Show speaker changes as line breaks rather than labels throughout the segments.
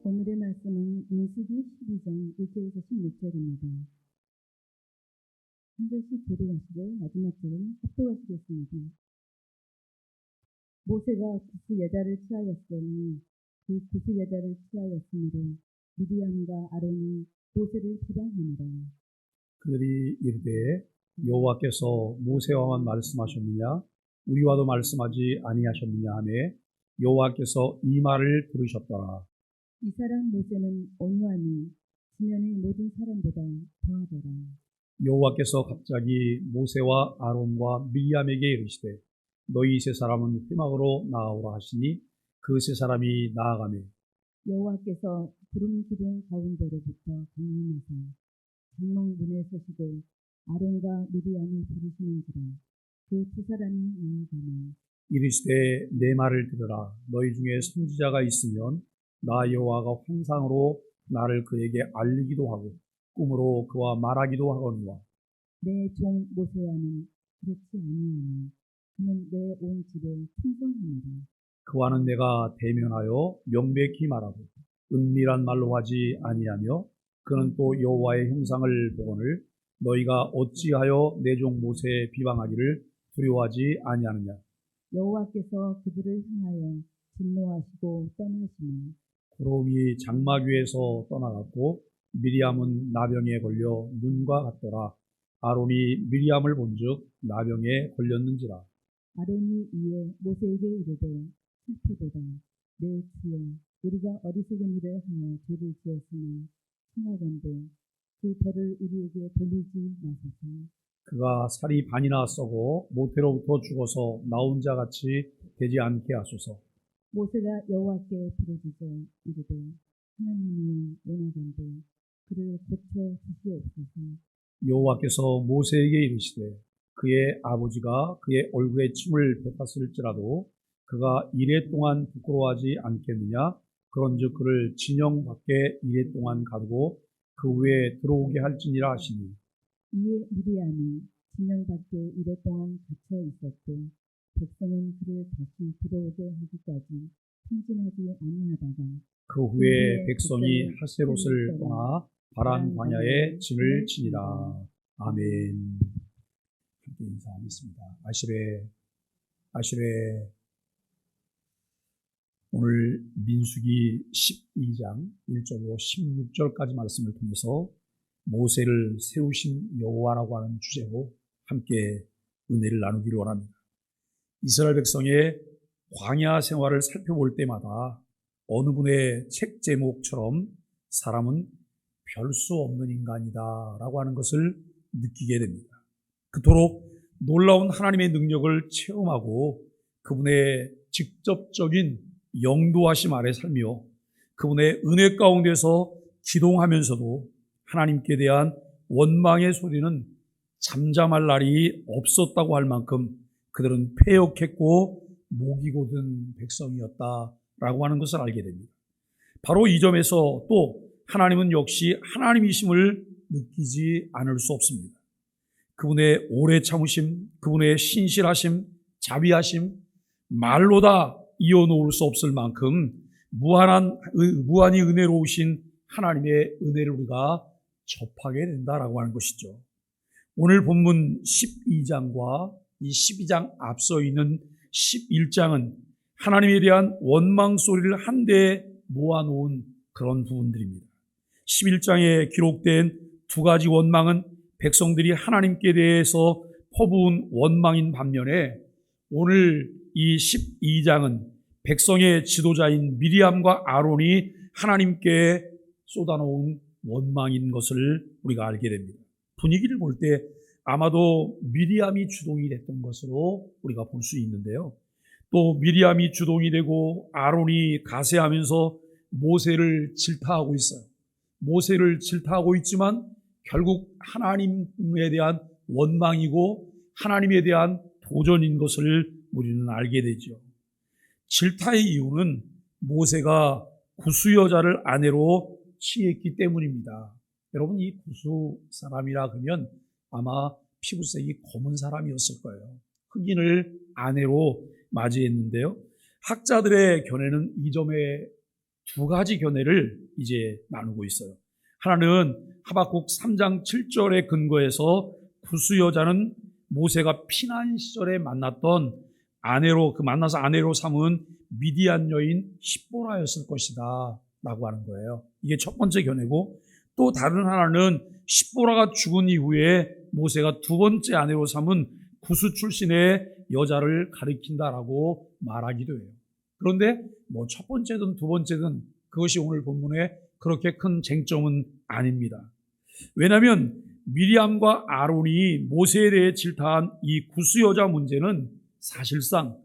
오늘의 말씀은 민수기 12장 1절에서 16절입니다. 한 절씩 교독하시고 마지막 절은 합독하시겠습니다. 모세가 구스 여자를 취하였으니 그 구스 여자를 취하였으므로 미디암과 아론이 모세를 비방하니라.
그들이 이르되 여호와께서 모세와만 말씀하셨느냐 우리와도 말씀하지 아니하셨느냐 하며 여호와께서 이 말을 들으셨더라.
이 사람 모세는 온유하니 지면의 모든 사람보다 더하더라.
여호와께서 갑자기 모세와 아론과 미리암에게 이르시되 너희 세 사람은 회막으로 나아오라 하시니 그 세 사람이 나아가매
여호와께서 구름 기둥 가운데로부터 강림하사 장막문에 서시고 아론과 미리암을 부르시는지라. 그 두 사람이 나아가매
이르시되 내 말을 들으라. 너희 중에 선지자가 있으면 나 여호와가 환상으로 나를 그에게 알리기도 하고 꿈으로 그와 말하기도 하거니와
내 종 모세와는 그렇지 아니하니 그는 내 온 집에 충성하니라.
그와는 내가 대면하여 명백히 말하고 은밀한 말로 하지 아니하며 그는 또 여호와의 형상을 보거늘 너희가 어찌하여 내 종 모세의 비방하기를 두려워하지 아니하느냐.
여호와께서 그들을 향하여 진노하시고 떠나시니
구름이 장막 위에서 떠나갔고 미리암은 나병에 걸려 눈과 같더라. 아론이 미리암을 본즉 나병에 걸렸는지라.
아론이 이에 모세에게 이르되 슬프도다. 내 주여, 우리가 어리석은 일을 하여 죄를 지었으니 청하건대 그 벌을 우리에게 돌리지 마소서.
그가 살이 반이나 썩어 모태로부터 죽어서 나온 자 같이 되지 않게 하소서.
모세가 여호와께 부르짖어 이르되 하나님이여 원하건대 그를 고쳐 주시옵소서.
여호와께서 모세에게 이르시되 그의 아버지가 그의 얼굴에 침을 뱉었을지라도 그가 이레 동안 부끄러워하지 않겠느냐. 그런즉 그를 진영 밖에 이레 동안 가두고 그 후에 들어오게 할지니라 하시니
이에 미리암이 진영 밖에 이랫동안 갇혀 있었고 백성은 그를 다시 들어오게 하기까지 승진하지 아니하다가
그 후에 백성이 하세롯을 떠나 바란 광야에 진을 치니라. 아멘. 함께 인사하겠습니다. 아시레 오늘 민수기 12장 1절로 16절까지 말씀을 통해서 모세를 세우신 여호와라고 하는 주제로 함께 은혜를 나누기를 원합니다. 이스라엘 백성의 광야 생활을 살펴볼 때마다 어느 분의 책 제목처럼 사람은 별 수 없는 인간이다 라고 하는 것을 느끼게 됩니다. 그토록 놀라운 하나님의 능력을 체험하고 그분의 직접적인 영도하심 아래 살며 그분의 은혜 가운데서 기동하면서도 하나님께 대한 원망의 소리는 잠잠할 날이 없었다고 할 만큼 그들은 패역했고 목이 곧은 백성이었다라고 하는 것을 알게 됩니다. 바로 이 점에서 또 하나님은 역시 하나님이심을 느끼지 않을 수 없습니다. 그분의 오래 참으심, 그분의 신실하심, 자비하심, 말로 다 이어놓을 수 없을 만큼 무한히 은혜로우신 하나님의 은혜를 우리가 접하게 된다라고 하는 것이죠. 오늘 본문 12장과 이 12장 앞서 있는 11장은 하나님에 대한 원망 소리를 한데 모아놓은 그런 부분들입니다. 11장에 기록된 두 가지 원망은 백성들이 하나님께 대해서 퍼부은 원망인 반면에 오늘 이 12장은 백성의 지도자인 미리암과 아론이 하나님께 쏟아놓은 원망인 것을 우리가 알게 됩니다. 분위기를 볼 때 아마도 미리암이 주동이 됐던 것으로 우리가 볼 수 있는데요. 또 미리암이 주동이 되고 아론이 가세하면서 모세를 질타하고 있어요. 모세를 질타하고 있지만 결국 하나님에 대한 원망이고 하나님에 대한 도전인 것을 우리는 알게 되죠. 질타의 이유는 모세가 구스 여자를 아내로 취했기 때문입니다. 여러분, 이 구스 사람이라 그러면 아마 피부색이 검은 사람이었을 거예요. 흑인을 아내로 맞이했는데요. 학자들의 견해는 이 점에 두 가지 견해를 이제 나누고 있어요. 하나는 하박국 3장 7절에 근거해서 구스 여자는 모세가 피난 시절에 만났던 만나서 아내로 삼은 미디안 여인 십보라였을 것이다 라고 하는 거예요. 이게 첫 번째 견해고, 또 다른 하나는 십보라가 죽은 이후에 모세가 두 번째 아내로 삼은 구스 출신의 여자를 가리킨다라고 말하기도 해요. 그런데 첫 번째든 두 번째든 그것이 오늘 본문에 그렇게 큰 쟁점은 아닙니다. 왜냐하면 미리암과 아론이 모세에 대해 질타한 이 구스 여자 문제는 사실상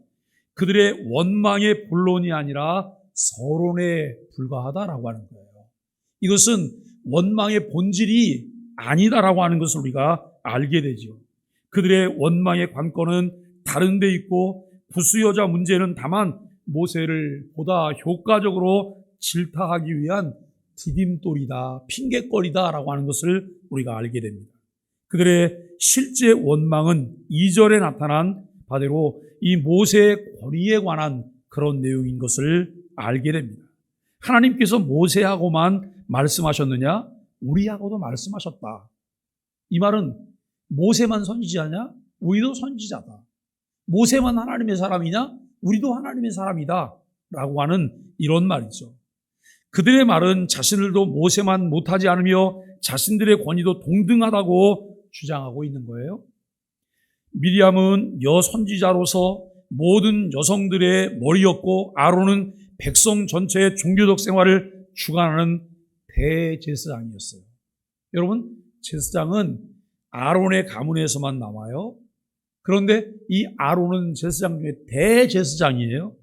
그들의 원망의 본론이 아니라 서론에 불과하다라고 하는 거예요. 이것은 원망의 본질이 아니다라고 하는 것을 우리가 알게 되죠. 그들의 원망의 관건은 다른 데 있고, 구스 여자 문제는 다만 모세를 보다 효과적으로 질타하기 위한 디딤돌이다, 핑계거리다라고 하는 것을 우리가 알게 됩니다. 그들의 실제 원망은 2절에 나타난 바대로 이 모세의 권위에 관한 그런 내용인 것을 알게 됩니다. 하나님께서 모세하고만 말씀하셨느냐? 우리하고도 말씀하셨다. 이 말은 모세만 선지자냐? 우리도 선지자다. 모세만 하나님의 사람이냐? 우리도 하나님의 사람이다 라고 하는 이런 말이죠. 그들의 말은 자신들도 모세만 못하지 않으며 자신들의 권위도 동등하다고 주장하고 있는 거예요. 미리암은 여선지자로서 모든 여성들의 머리였고, 아론은 백성 전체의 종교적 생활을 주관하는 대제사장이었어요. 여러분, 제사장은 아론의 가문에서만 나와요. 그런데 이 아론은 제사장 중에 대제사장이에요.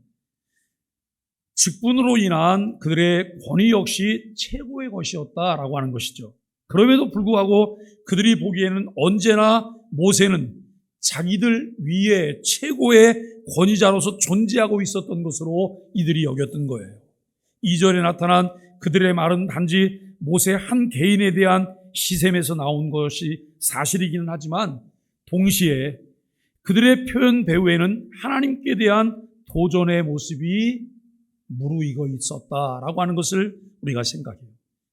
직분으로 인한 그들의 권위 역시 최고의 것이었다라고 하는 것이죠. 그럼에도 불구하고 그들이 보기에는 언제나 모세는 자기들 위에 최고의 권위자로서 존재하고 있었던 것으로 이들이 여겼던 거예요. 2절에 나타난 그들의 말은 단지 모세 한 개인에 대한 시샘에서 나온 것이 사실이기는 하지만, 동시에 그들의 표현 배후에는 하나님께 대한 도전의 모습이 무르익어 있었다라고 하는 것을 우리가 생각해요.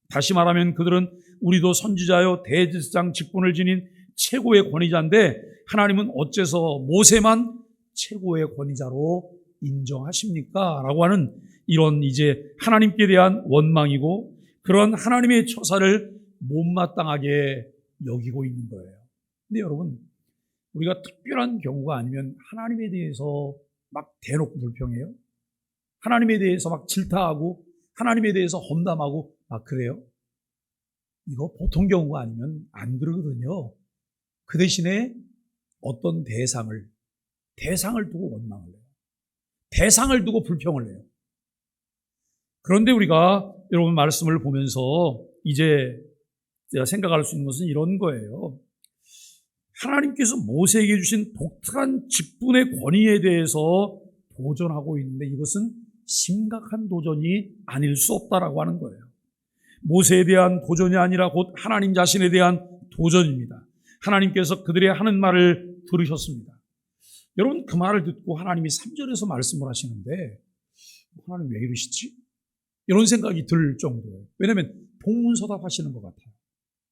다시 말하면 그들은 우리도 선지자여 대제사장 직분을 지닌 최고의 권위자인데, 하나님은 어째서 모세만 최고의 권위자로 인정하십니까? 라고 하는 이런 이제 하나님께 대한 원망이고, 그런 하나님의 처사를 못마땅하게 여기고 있는 거예요. 근데 여러분, 우리가 특별한 경우가 아니면 하나님에 대해서 막 대놓고 불평해요? 하나님에 대해서 막 질타하고 하나님에 대해서 험담하고 막 그래요? 이거 보통 경우가 아니면 안 그러거든요. 그 대신에 어떤 대상을 두고 원망을 해요. 대상을 두고 불평을 해요. 그런데 우리가 여러분 말씀을 보면서 이제 생각할 수 있는 것은 이런 거예요. 하나님께서 모세에게 주신 독특한 직분의 권위에 대해서 도전하고 있는데, 이것은 심각한 도전이 아닐 수 없다라고 하는 거예요. 모세에 대한 도전이 아니라 곧 하나님 자신에 대한 도전입니다. 하나님께서 그들의 하는 말을 들으셨습니다. 여러분, 그 말을 듣고 하나님이 3절에서 말씀을 하시는데, 하나님 왜 이러시지? 이런 생각이 들 정도예요. 왜냐하면 동문서답 하시는 것 같아요.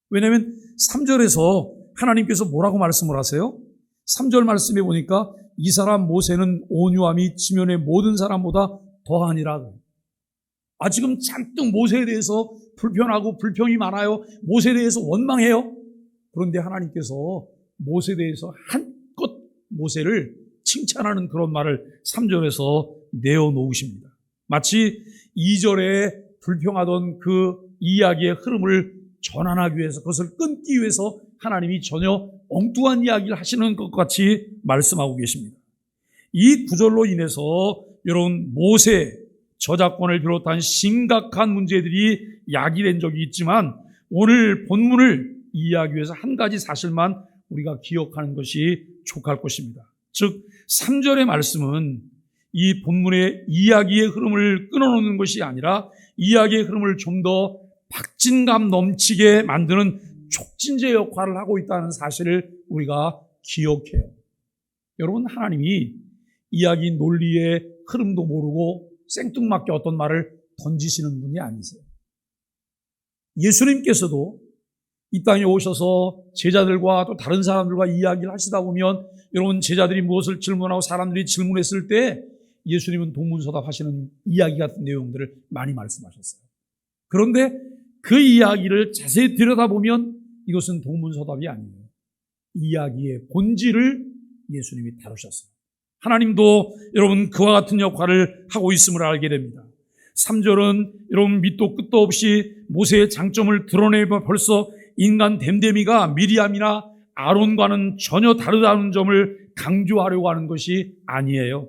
왜냐하면 3절에서 하나님께서 뭐라고 말씀을 하세요? 3절 말씀에 보니까 이 사람 모세는 온유함이 지면의 모든 사람보다 더하니라. 지금 잔뜩 모세에 대해서 불편하고 불평이 많아요. 모세에 대해서 원망해요. 그런데 하나님께서 모세에 대해서 한껏 모세를 칭찬하는 그런 말을 3절에서 내어놓으십니다. 마치 2절에 불평하던 그 이야기의 흐름을 전환하기 위해서, 그것을 끊기 위해서 하나님이 전혀 엉뚱한 이야기를 하시는 것 같이 말씀하고 계십니다. 이 구절로 인해서 여러분, 모세 저작권을 비롯한 심각한 문제들이 야기된 적이 있지만, 오늘 본문을 이해하기 위해서 한 가지 사실만 우리가 기억하는 것이 족할 것입니다. 즉 3절의 말씀은 이 본문의 이야기의 흐름을 끊어놓는 것이 아니라 이야기의 흐름을 좀 더 박진감 넘치게 만드는 촉진제 역할을 하고 있다는 사실을 우리가 기억해요. 여러분, 하나님이 이야기 논리의 흐름도 모르고 생뚱맞게 어떤 말을 던지시는 분이 아니세요. 예수님께서도 이 땅에 오셔서 제자들과 또 다른 사람들과 이야기를 하시다 보면 여러분 제자들이 무엇을 질문하고 사람들이 질문했을 때 예수님은 동문서답하시는 이야기 같은 내용들을 많이 말씀하셨어요. 그런데 그 이야기를 자세히 들여다보면 이것은 동문서답이 아니에요. 이야기의 본질을 예수님이 다루셨어요. 하나님도 여러분 그와 같은 역할을 하고 있음을 알게 됩니다. 3절은 여러분 밑도 끝도 없이 모세의 장점을 드러내며 벌써 인간 댐데미가 미리암이나 아론과는 전혀 다르다는 점을 강조하려고 하는 것이 아니에요.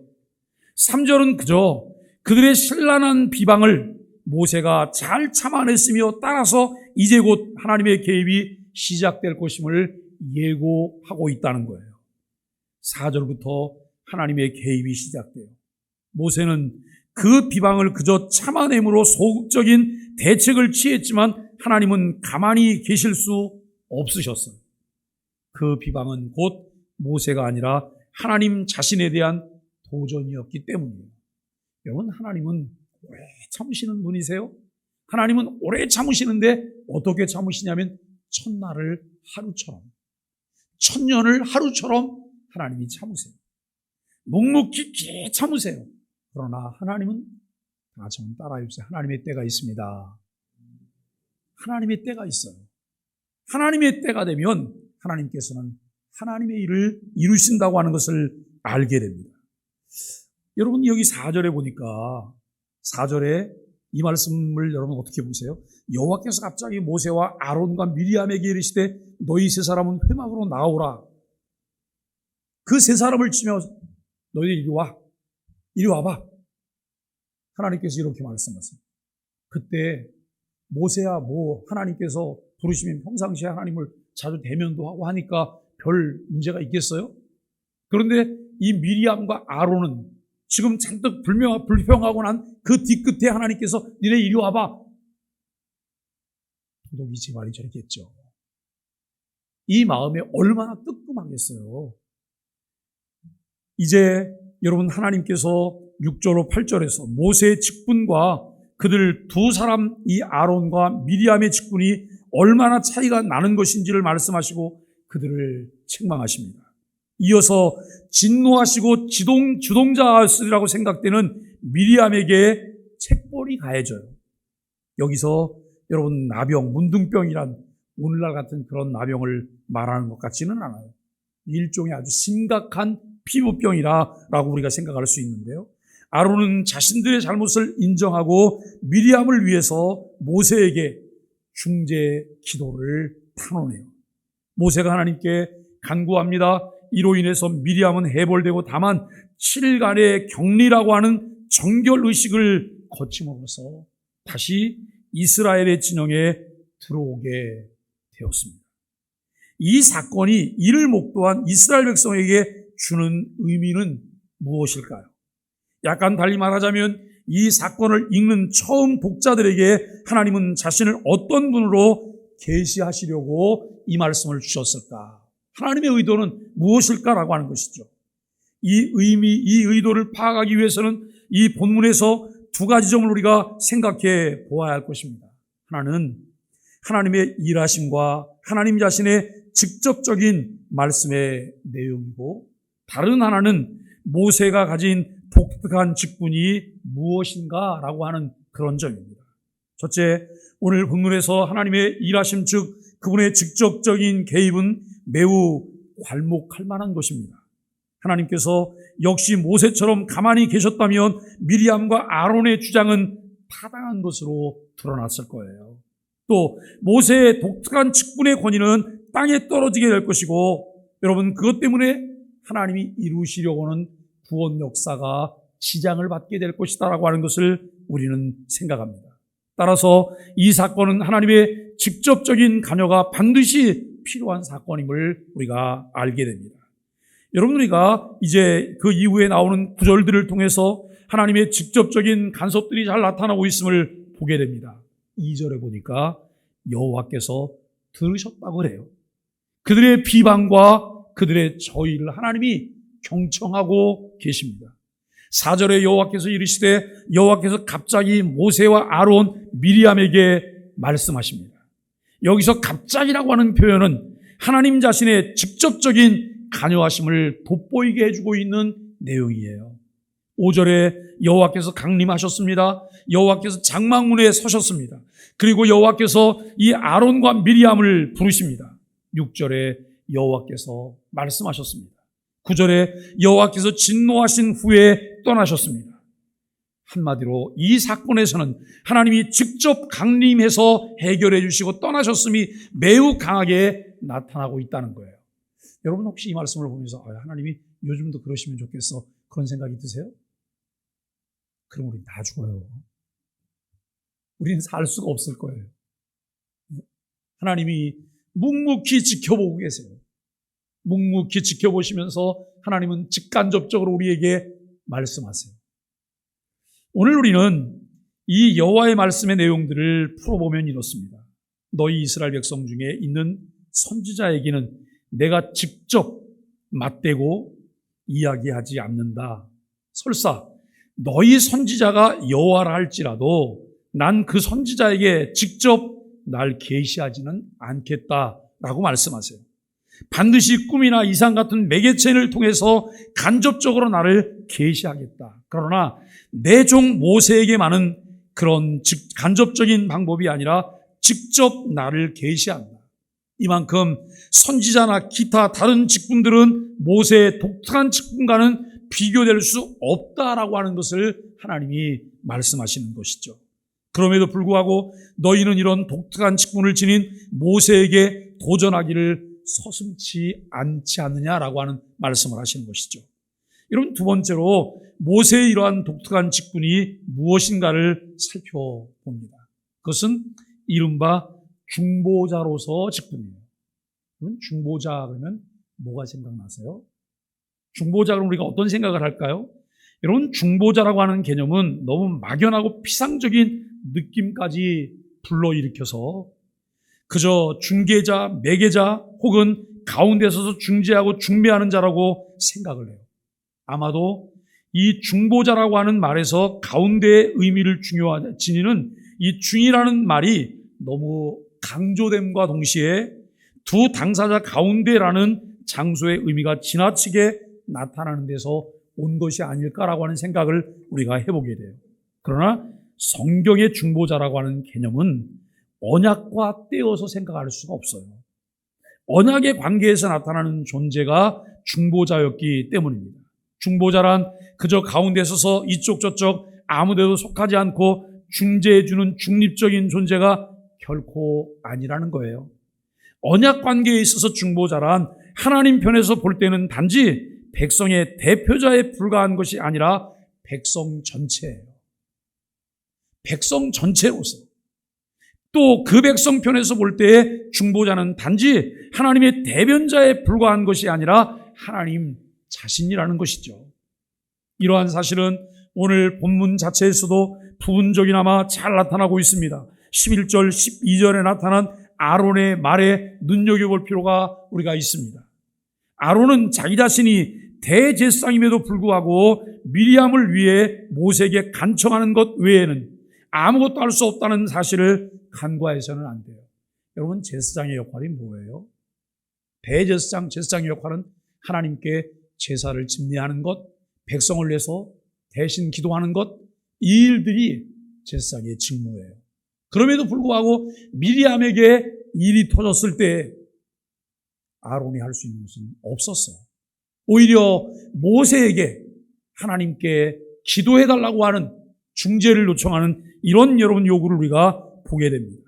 3절은 그저 그들의 신랄한 비방을 모세가 잘 참아냈으며 따라서 이제 곧 하나님의 개입이 시작될 것임을 예고하고 있다는 거예요. 4절부터 하나님의 개입이 시작돼요. 모세는 그 비방을 그저 참아냄으로 소극적인 대책을 취했지만 하나님은 가만히 계실 수 없으셨어요. 그 비방은 곧 모세가 아니라 하나님 자신에 대한 도전이었기 때문이에요. 여러분, 하나님은 오래 참으시는 분이세요. 하나님은 오래 참으시는데 어떻게 참으시냐면 천날을 하루처럼, 천년을 하루처럼 하나님이 참으세요. 묵묵히 기 참으세요. 그러나 하나님은 다 좀 따라해주세요. 하나님의 때가 있습니다. 하나님의 때가 있어요. 하나님의 때가 되면 하나님께서는 하나님의 일을 이루신다고 하는 것을 알게 됩니다. 여러분 여기 4절에 보니까 4절에 이 말씀을 여러분 어떻게 보세요? 여호와께서 갑자기 모세와 아론과 미리암에게 이르시되 너희 세 사람은 회막으로 나오라. 그 세 사람을 치며 너희들 이리 와봐. 하나님께서 이렇게 말씀하세요. 그때 모세야 하나님께서 부르시면 평상시에 하나님을 자주 대면도 하고 하니까 별 문제가 있겠어요? 그런데 이 미리암과 아론은 지금 잔뜩 불평하고 난 그 뒤끝에 하나님께서 니네 이리 와봐. 도둑이 제 말이 저랬겠죠. 이 마음에 얼마나 뜨끔하겠어요. 이제 여러분 하나님께서 6절로 8절에서 모세의 직분과 그들 두 사람 이 아론과 미리암의 직분이 얼마나 차이가 나는 것인지를 말씀하시고 그들을 책망하십니다. 이어서 진노하시고 주동자였으리라고 생각되는 미리암에게 책벌이 가해져요. 여기서 여러분 나병, 문둥병이란 오늘날 같은 그런 나병을 말하는 것 같지는 않아요. 일종의 아주 심각한 피부병이라고 우리가 생각할 수 있는데요. 아론은 자신들의 잘못을 인정하고 미리암을 위해서 모세에게 중재 기도를 탄원해요. 모세가 하나님께 간구합니다. 이로 인해서 미리암은 해벌되고 다만 7일간의 격리라고 하는 정결의식을 거침으로써 다시 이스라엘의 진영에 들어오게 되었습니다. 이 사건이 이를 목도한 이스라엘 백성에게 주는 의미는 무엇일까요? 약간 달리 말하자면 이 사건을 읽는 처음 독자들에게 하나님은 자신을 어떤 분으로 계시하시려고 이 말씀을 주셨을까? 하나님의 의도는 무엇일까라고 하는 것이죠. 이 의도를 파악하기 위해서는 이 본문에서 두 가지 점을 우리가 생각해 보아야 할 것입니다. 하나는 하나님의 일하심과 하나님 자신의 직접적인 말씀의 내용이고, 다른 하나는 모세가 가진 독특한 직분이 무엇인가라고 하는 그런 점입니다. 첫째, 오늘 본문에서 하나님의 일하심 즉 그분의 직접적인 개입은 매우 괄목할 만한 것입니다. 하나님께서 역시 모세처럼 가만히 계셨다면 미리암과 아론의 주장은 타당한 것으로 드러났을 거예요. 또 모세의 독특한 직분의 권위는 땅에 떨어지게 될 것이고, 여러분 그것 때문에 하나님이 이루시려고 하는 구원 역사가 지장을 받게 될 것이다라고 하는 것을 우리는 생각합니다. 따라서 이 사건은 하나님의 직접적인 관여가 반드시 필요한 사건임을 우리가 알게 됩니다. 여러분 우리가 이제 그 이후에 나오는 구절들을 통해서 하나님의 직접적인 간섭들이 잘 나타나고 있음을 보게 됩니다. 2절에 보니까 여호와께서 들으셨다고 그래요. 그들의 비방과 그들의 저희를 하나님이 경청하고 계십니다. 4절에 여호와께서 이르시되 여호와께서 갑자기 모세와 아론, 미리암에게 말씀하십니다. 여기서 갑자기라고 하는 표현은 하나님 자신의 직접적인 관여하심을 돋보이게 해주고 있는 내용이에요. 5절에 여호와께서 강림하셨습니다. 여호와께서 장막문에 서셨습니다. 그리고 여호와께서 이 아론과 미리암을 부르십니다. 6절에 여호와께서 말씀하셨습니다. 9절에 여호와께서 진노하신 후에 떠나셨습니다. 한마디로 이 사건에서는 하나님이 직접 강림해서 해결해 주시고 떠나셨음이 매우 강하게 나타나고 있다는 거예요. 여러분 혹시 이 말씀을 보면서 하나님이 요즘도 그러시면 좋겠어 그런 생각이 드세요? 그럼 우리 다 죽어요. 우리는 살 수가 없을 거예요. 하나님이 묵묵히 지켜보고 계세요. 묵묵히 지켜보시면서 하나님은 직간접적으로 우리에게 말씀하세요. 오늘 우리는 이 여호와의 말씀의 내용들을 풀어보면 이렇습니다. 너희 이스라엘 백성 중에 있는 선지자에게는 내가 직접 맞대고 이야기하지 않는다. 설사 너희 선지자가 여호와라 할지라도 난 그 선지자에게 직접 날 계시하지는 않겠다라고 말씀하세요. 반드시 꿈이나 이상 같은 매개체를 통해서 간접적으로 나를 계시하겠다. 그러나 내 종 모세에게만은 그런 간접적인 방법이 아니라 직접 나를 계시한다. 이만큼 선지자나 기타 다른 직분들은 모세의 독특한 직분과는 비교될 수 없다라고 하는 것을 하나님이 말씀하시는 것이죠. 그럼에도 불구하고 너희는 이런 독특한 직분을 지닌 모세에게 도전하기를 서슴지 않지 않느냐라고 하는 말씀을 하시는 것이죠. 여러분 두 번째로 모세의 이러한 독특한 직분이 무엇인가를 살펴봅니다. 그것은 이른바 중보자로서 직분이에요. 중보자 그러면 뭐가 생각나세요? 중보자 그러면 우리가 어떤 생각을 할까요? 여러분 중보자라고 하는 개념은 너무 막연하고 피상적인 느낌까지 불러일으켜서 그저 중개자, 매개자 혹은 가운데 서서 중재하고 중매하는 자라고 생각을 해요. 아마도 이 중보자라고 하는 말에서 가운데의 의미를 지니는 이 중이라는 말이 너무 강조됨과 동시에 두 당사자 가운데라는 장소의 의미가 지나치게 나타나는 데서 온 것이 아닐까라고 하는 생각을 우리가 해보게 돼요. 그러나 성경의 중보자라고 하는 개념은 언약과 떼어서 생각할 수가 없어요. 언약의 관계에서 나타나는 존재가 중보자였기 때문입니다. 중보자란 그저 가운데 서서 이쪽 저쪽 아무데도 속하지 않고 중재해주는 중립적인 존재가 결코 아니라는 거예요. 언약 관계에 있어서 중보자란 하나님 편에서 볼 때는 단지 백성의 대표자에 불과한 것이 아니라 백성 전체예요. 백성 전체로서 또 그 백성 편에서 볼 때의 중보자는 단지 하나님의 대변자에 불과한 것이 아니라 하나님 자신이라는 것이죠. 이러한 사실은 오늘 본문 자체에서도 부분적이나마 잘 나타나고 있습니다. 11절, 12절에 나타난 아론의 말에 눈여겨볼 필요가 우리가 있습니다. 아론은 자기 자신이 대제사장임에도 불구하고 미리암을 위해 모세에게 간청하는 것 외에는 아무것도 할 수 없다는 사실을 간과해서는 안 돼요. 여러분 제사장의 역할이 뭐예요? 대제사장, 제사장의 역할은 하나님께 제사를 집례하는 것, 백성을 위해서 대신 기도하는 것, 이 일들이 제사장의 직무예요. 그럼에도 불구하고 미리암에게 일이 터졌을 때 아론이 할 수 있는 것은 없었어요. 오히려 모세에게 하나님께 기도해달라고 하는 중재를 요청하는 이런 여러분 요구를 우리가 보게 됩니다.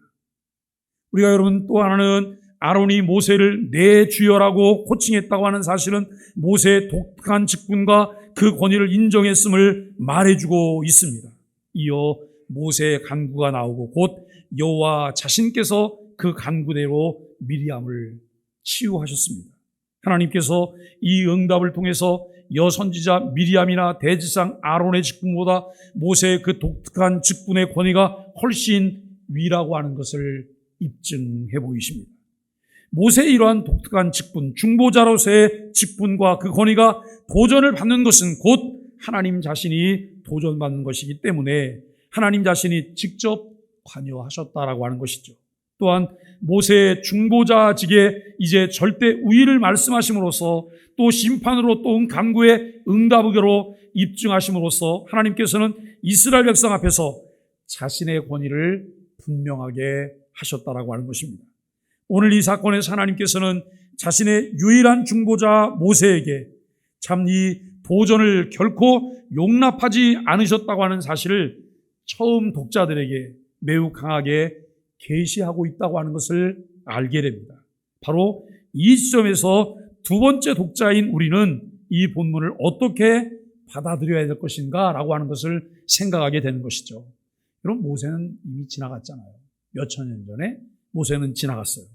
우리가 여러분 또 하나는 아론이 모세를 내 주여라고 호칭했다고 하는 사실은 모세의 독특한 직분과 그 권위를 인정했음을 말해주고 있습니다. 이어 모세의 간구가 나오고 곧 여호와 자신께서 그 간구대로 미리암을 치유하셨습니다. 하나님께서 이 응답을 통해서 여선지자 미리암이나 대제사장 아론의 직분보다 모세의 그 독특한 직분의 권위가 훨씬 위라고 하는 것을 입증해 보이십니다. 모세의 이러한 독특한 직분, 중보자로서의 직분과 그 권위가 도전을 받는 것은 곧 하나님 자신이 도전받는 것이기 때문에 하나님 자신이 직접 관여하셨다라고 하는 것이죠. 또한 모세의 중보자직에 이제 절대 우위를 말씀하심으로써 또 심판으로 또 간구의 응답으로 입증하심으로써 하나님께서는 이스라엘 백성 앞에서 자신의 권위를 분명하게 하셨다라고 하는 것입니다. 오늘 이 사건에서 하나님께서는 자신의 유일한 중보자 모세에게 참 이 도전을 결코 용납하지 않으셨다고 하는 사실을 처음 독자들에게 매우 강하게 계시하고 있다고 하는 것을 알게 됩니다. 바로 이 시점에서 두 번째 독자인 우리는 이 본문을 어떻게 받아들여야 될 것인가 라고 하는 것을 생각하게 되는 것이죠. 여러분, 모세는 이미 지나갔잖아요. 몇천 년 전에 모세는 지나갔어요.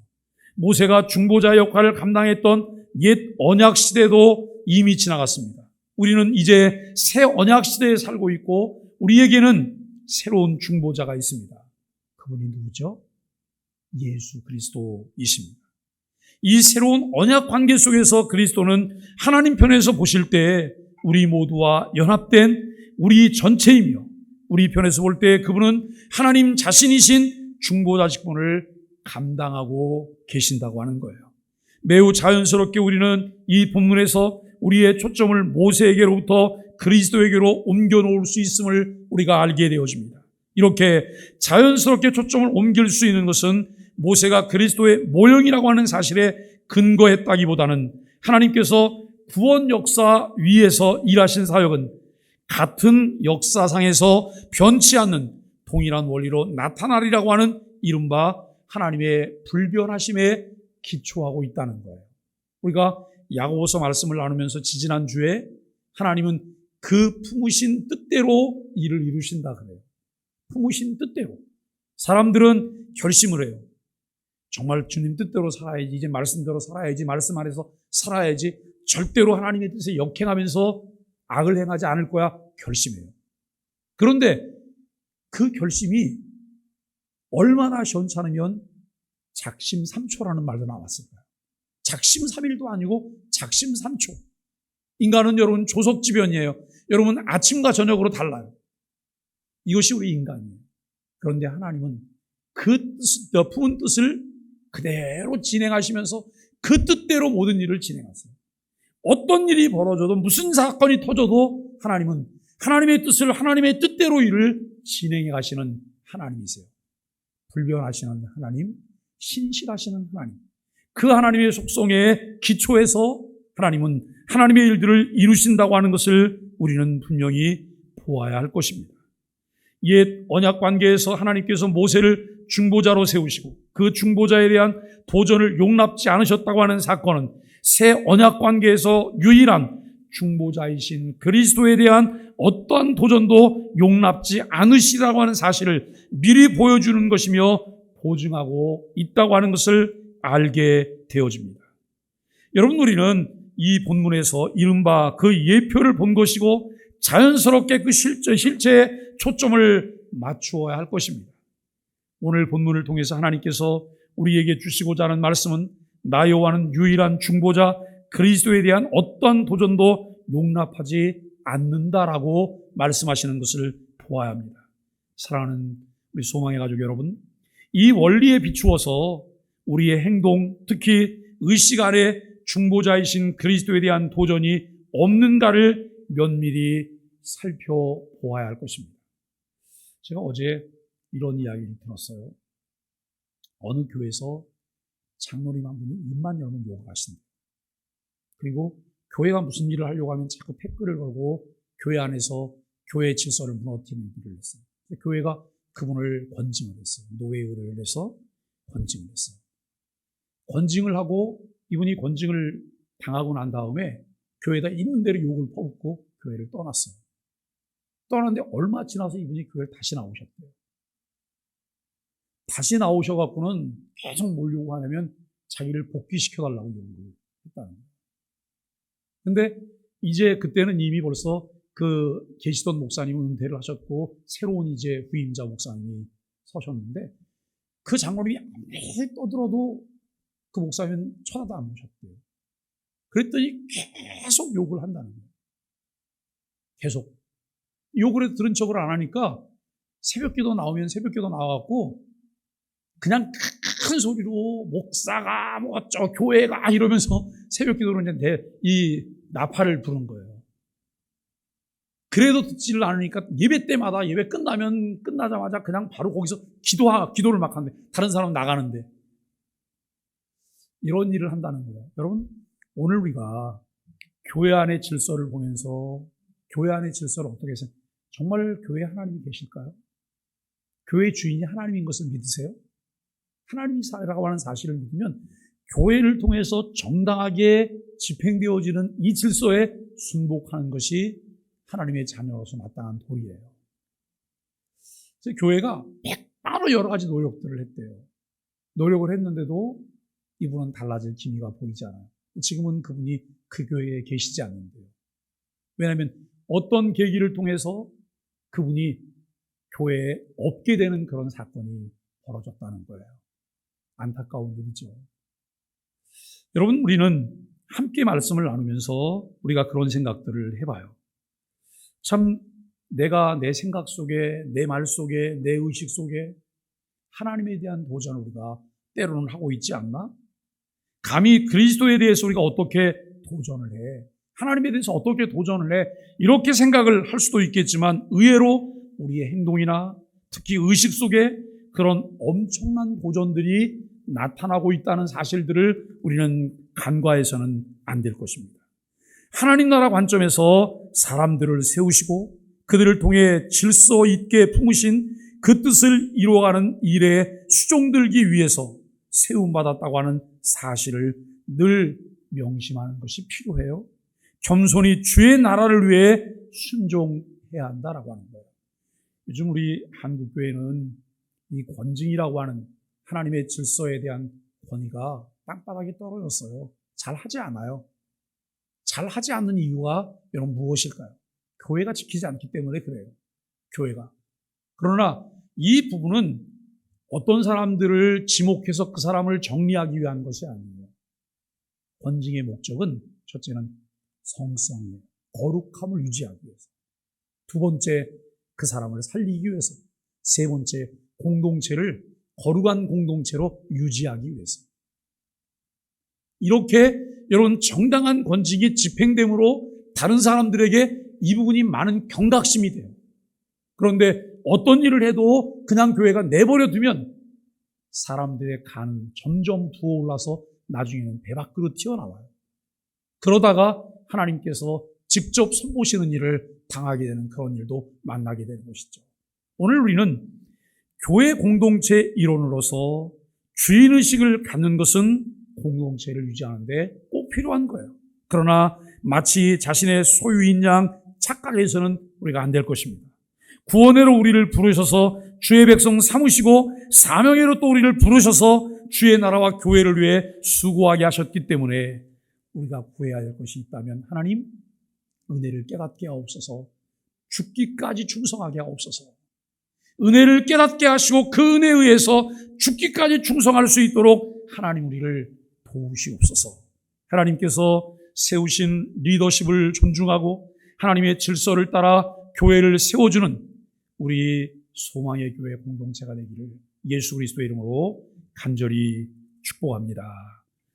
모세가 중보자 역할을 감당했던 옛 언약 시대도 이미 지나갔습니다. 우리는 이제 새 언약 시대에 살고 있고 우리에게는 새로운 중보자가 있습니다. 그분이 누구죠? 예수 그리스도이십니다. 이 새로운 언약 관계 속에서 그리스도는 하나님 편에서 보실 때 우리 모두와 연합된 우리 전체이며 우리 편에서 볼 때 그분은 하나님 자신이신 중보자 직분을 감당하고 계신다고 하는 거예요. 매우 자연스럽게 우리는 이 본문에서 우리의 초점을 모세에게로부터 그리스도에게로 옮겨놓을 수 있음을 우리가 알게 되어집니다. 이렇게 자연스럽게 초점을 옮길 수 있는 것은 모세가 그리스도의 모형이라고 하는 사실에 근거했다기보다는 하나님께서 구원 역사 위에서 일하신 사역은 같은 역사상에서 변치 않는 동일한 원리로 나타나리라고 하는 이른바 하나님의 불변하심에 기초하고 있다는 거예요. 우리가 야고보서 말씀을 나누면서 지지난주에 하나님은 그 품으신 뜻대로 일을 이루신다 그래요. 품으신 뜻대로. 사람들은 결심을 해요. 정말 주님 뜻대로 살아야지, 이제 말씀대로 살아야지, 말씀 안에서 살아야지, 절대로 하나님의 뜻에 역행하면서 악을 행하지 않을 거야 결심해요. 그런데 그 결심이 얼마나 시원찮으면 작심삼초라는 말도 나왔을까요? 작심삼일도 아니고 작심삼초. 인간은 여러분 조석지변이에요. 여러분 아침과 저녁으로 달라요. 이것이 우리 인간이에요. 그런데 하나님은 그 품은 뜻을 그대로 진행하시면서 그 뜻대로 모든 일을 진행하세요. 어떤 일이 벌어져도 무슨 사건이 터져도 하나님은 하나님의 뜻을 하나님의 뜻대로 일을 진행해 가시는 하나님이세요. 불변하시는 하나님, 신실하시는 하나님. 그 하나님의 속성에 기초해서 하나님은 하나님의 일들을 이루신다고 하는 것을 우리는 분명히 보아야 할 것입니다. 옛 언약 관계에서 하나님께서 모세를 중보자로 세우시고 그 중보자에 대한 도전을 용납지 않으셨다고 하는 사건은 새 언약 관계에서 유일한 중보자이신 그리스도에 대한 어떠한 도전도 용납지 않으시라고 하는 사실을 미리 보여주는 것이며 보증하고 있다고 하는 것을 알게 되어집니다. 여러분, 우리는 이 본문에서 이른바 그 예표를 본 것이고 자연스럽게 그 실제에 초점을 맞추어야 할 것입니다. 오늘 본문을 통해서 하나님께서 우리에게 주시고자 하는 말씀은 나 여호와는 유일한 중보자 그리스도에 대한 어떠한 도전도 용납하지 않는다라고 말씀하시는 것을 보아야 합니다. 사랑하는 우리 소망의 가족 여러분, 이 원리에 비추어서 우리의 행동, 특히 의식 안에 중보자이신 그리스도에 대한 도전이 없는가를 면밀히 살펴보아야 할 것입니다. 제가 어제 이런 이야기를 들었어요. 어느 교회에서 장로님 한 분이 입만 열면 욕을 하신대요. 그리고 교회가 무슨 일을 하려고 하면 자꾸 패글을 걸고 교회 안에서 교회의 질서를 무너뜨리는 일을 했어요. 교회가 그분을 권징을 했어요. 노예 의뢰를 해서 권징을 했어요. 권징을 하고 이분이 권징을 당하고 난 다음에 교회에다 있는 대로 욕을 퍼붓고 교회를 떠났어요. 떠났는데 얼마 지나서 이분이 교회를 다시 나오셨대요. 다시 나오셔갖고는 계속 뭘 요구하냐면 자기를 복귀시켜달라고 요구를 했다는 거예요. 근데 이제 그때는 이미 벌써 그 계시던 목사님은 은퇴를 하셨고 새로운 이제 후임자 목사님이 서셨는데 그 장로님이 아무리 떠들어도 그 목사님은 쳐다도 안 보셨대요. 그랬더니 계속 욕을 한다는 거예요. 계속 욕을 들은 척을 안 하니까 새벽기도 나오면 새벽기도 나와갖고 그냥 큰 소리로 목사가 뭐 어쩌 교회가 이러면서 새벽기도로 이제 이 나팔을 부는 거예요. 그래도 듣지를 않으니까 예배 때마다 예배 끝나자마자 그냥 바로 거기서 기도를 막 하는데 다른 사람은 나가는데 이런 일을 한다는 거예요. 여러분, 오늘 우리가 교회 안의 질서를 보면서 교회 안의 질서를 어떻게 해서 정말 교회에 하나님이 계실까요? 교회 주인이 하나님인 것을 믿으세요? 하나님이라고 하는 사실을 믿으면 교회를 통해서 정당하게 집행되어지는 이 질서에 순복하는 것이 하나님의 자녀로서 마땅한 도리예요. 그래서 교회가 백바로 여러 가지 노력들을 했대요. 노력을 했는데도 이분은 달라질 기미가 보이지 않아요. 지금은 그분이 그 교회에 계시지 않는데요. 왜냐하면 어떤 계기를 통해서 그분이 교회에 없게 되는 그런 사건이 벌어졌다는 거예요. 안타까운 일이죠. 여러분, 우리는 함께 말씀을 나누면서 우리가 그런 생각들을 해봐요. 참 내가 내 생각 속에, 내 말 속에, 내 의식 속에 하나님에 대한 도전을 우리가 때로는 하고 있지 않나? 감히 그리스도에 대해서 우리가 어떻게 도전을 해? 하나님에 대해서 어떻게 도전을 해? 이렇게 생각을 할 수도 있겠지만 의외로 우리의 행동이나 특히 의식 속에 그런 엄청난 도전들이 나타나고 있다는 사실들을 우리는 간과해서는 안 될 것입니다. 하나님 나라 관점에서 사람들을 세우시고 그들을 통해 질서 있게 품으신 그 뜻을 이루어가는 일에 수종들기 위해서 세움받았다고 하는 사실을 늘 명심하는 것이 필요해요. 겸손히 주의 나라를 위해 순종해야 한다라고 하는 거예요. 요즘 우리 한국교회는 이 권징이라고 하는 하나님의 질서에 대한 권위가 땅바닥에 떨어졌어요. 잘하지 않아요. 잘하지 않는 이유가 여러분 무엇일까요? 교회가 지키지 않기 때문에 그래요. 교회가. 그러나 이 부분은 어떤 사람들을 지목해서 그 사람을 정리하기 위한 것이 아니에요. 권징의 목적은 첫째는 성성이에요. 거룩함을 유지하기 위해서. 두 번째, 그 사람을 살리기 위해서. 세 번째, 공동체를 거룩한 공동체로 유지하기 위해서. 이렇게 여러분 정당한 권징이 집행됨으로 다른 사람들에게 이 부분이 많은 경각심이 돼요. 그런데 어떤 일을 해도 그냥 교회가 내버려 두면 사람들의 간은 점점 부어올라서 나중에는 배 밖으로 튀어나와요. 그러다가 하나님께서 직접 손보시는 일을 당하게 되는 그런 일도 만나게 되는 것이죠. 오늘 우리는 교회 공동체 일원으로서 주인의식을 갖는 것은 공동체를 유지하는 데 꼭 필요한 거예요. 그러나 마치 자신의 소유인 양 착각해서는 우리가 안 될 것입니다. 구원회로 우리를 부르셔서 주의 백성 삼으시고 사명회로 또 우리를 부르셔서 주의 나라와 교회를 위해 수고하게 하셨기 때문에 우리가 구해야 될 것이 있다면 하나님 은혜를 깨닫게 하옵소서. 죽기까지 충성하게 하옵소서. 은혜를 깨닫게 하시고 그 은혜에 의해서 죽기까지 충성할 수 있도록 하나님 우리를 도우시옵소서. 하나님께서 세우신 리더십을 존중하고 하나님의 질서를 따라 교회를 세워주는 우리 소망의 교회 공동체가 되기를 예수 그리스도의 이름으로 간절히 축복합니다.